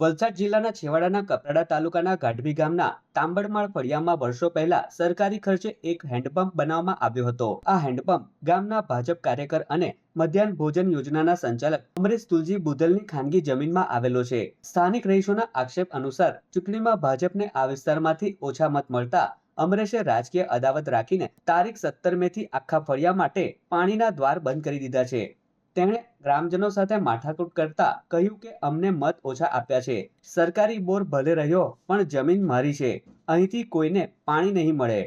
વલસાડ જિલ્લાના છેવાડાના કપરાડા તાલુકાના ગાઢવી ગામના તાંબડમાળ ફળિયામાં વર્ષો પહેલા સરકારી ખર્ચે એક હેન્ડપંપ બનાવવામાં આવ્યો હતો। આ હેન્ડપંપ ગામના ભાજપ કાર્યકર અને મધ્યાહન ભોજન યોજનાના સંચાલક અમરેશ તુલજી બુધલની ખાનગી જમીનમાં આવેલો છે। સ્થાનિક રહીશોના આક્ષેપ અનુસાર ચૂંટણીમાં ભાજપને આ વિસ્તારમાંથી ઓછા મત મળતા અમરેશે રાજકીય અદાવત રાખીને તારીખ 17 મેથી આખા ફળિયા માટે પાણીના દ્વાર બંધ કરી દીધા છે। તેમણે ગ્રામજનો સાથે માથાકૂટ કરતા કહ્યું કે અમને મત ઓછા આપ્યા છે। સરકારી બોર ભલે રહ્યો પણ જમીન મારી છે, અહીંથી કોઈને પાણી નહીં મળે।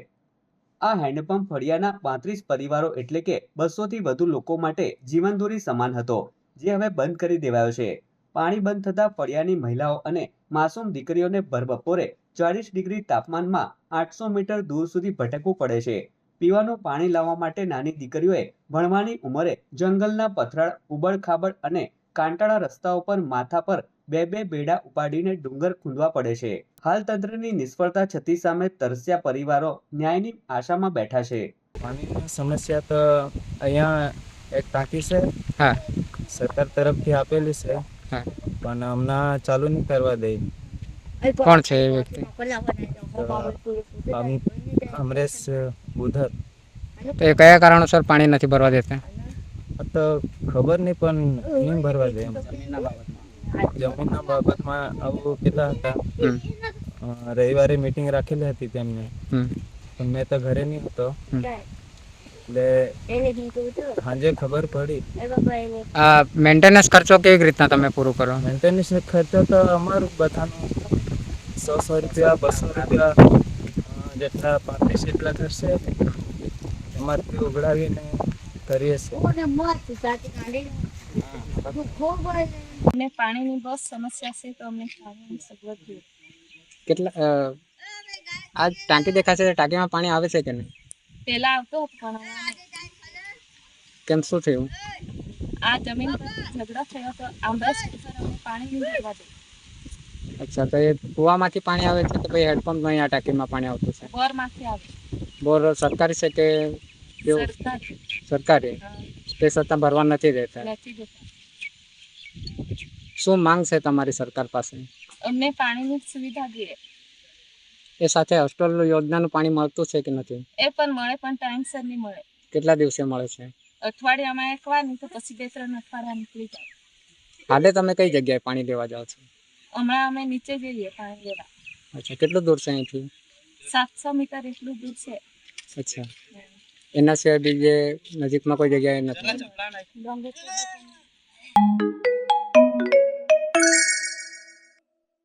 આ હેન્ડપંપ ફળિયાના 35 પરિવારો એટલે કે 200 થી વધુ લોકો માટે જીવનદોરી સમાન હતો, જે હવે બંધ કરી દેવાયો છે। પાણી બંધ થતા ફળિયાની મહિલાઓ અને માસૂમ દીકરીઓને ભર બપોરે 40 ડિગ્રી તાપમાનમાં 800 મીટર દૂર સુધી ભટકવું પડે છે। પીવાનું પાણી લાવવા માટે નાની દીકરીઓએ ભણવાની ઉંમરે જંગલના પથરાળ, ઉબડ-ખાબડ અને કાંટાળા રસ્તાઓ પર માથા પર બે બેડા ઉપાડીને ડુંગર ખૂંદવા પડે છે। હાલ તંત્રની નિષ્ફળતા છતી સામે તરસ્યા પરિવારો ન્યાયની આશામાં બેઠા છે। પાણીની સમસ્યા તો અહીંયા એક ટાંકી છે, હા સરકાર તરફથી આપેલી છે, હા પણ હમણાં ચાલુ નહીં કરવા દે। કોણ છે એ વ્યક્તિ? અમરેશ બુધર। તો એ કયા કારણોસર પાણી નથી ભરવા દેતા? આ તો ખબર નહીં, પણ નહીં ભરવા દે। જમીનના બાબતમાં આવું કહેતા હતા। રવિવારે મીટિંગ રાખેલી હતી તેમને, પણ મેં તો ઘરે નહીં હતો, એટલે સાંજે ખબર પડી। આ મેન્ટેનન્સ ખર્ચો કેવી રીતના તમે પૂરું કરો? મેન્ટેનન્સ ખર્ચો તો અમારું બધાનું 100 રૂપિયા 200 રૂપિયા જેટલા 35 જેટલા થશે, એમાંથી ઉઘડાવીને કરીએ છીએ। અમને પાણીની બહુ સમસ્યા છે, તો અમને પાણીની સગવડ જોઈએ। કેટલા આ ટાંકી દેખાશે, ટાંકીમાં પાણી આવે છે કે નહીં? પહેલા આવતો પણ કેમ, શું થયું? આ જમીન પર ઝઘડો થયો તો આંબરસ અમને પાણી નહીં ભરવા દે। અચ્છા, તો એ કૂવામાંથી પાણી આવે છે કે ભાઈ હેન્ડપંપ અહીં આ ટાંકીમાં પાણી આવતું છે? બોરમાંથી આવે। બોર સરકારી છે કે કેવું? સરકાર સરકારી, તે છતાં ભરવા નથી દેતા। નથી દેતા। શું માંગ છે તમારી સરકાર પાસે? અમને પાણીની સુવિધા જોઈએ। એ સાથે હોસ્ટેલ યોજનાનું પાણી મળતું છે કે નથી? એ પણ મળે, પણ ટાઈમસર નહીં મળે। કેટલા દિવસે મળે છે? અઠવાડિયામાં એકવાર, નહીં તો પછી 2-3 અઠવાડિયા નીકળી જાય। હાલે તમે કઈ જગ્યાએ પાણી લેવા જાઓ છો? હમણાં અમે નીચે જઈએ પાણી લેવા। અચ્છા, કેટલું દૂર છે અહીંથી? 700 મીટર એટલું દૂર છે। અચ્છા, એના સિવાય બીજે નજીકમાં કોઈ જગ્યાએ નથી? ડોંગર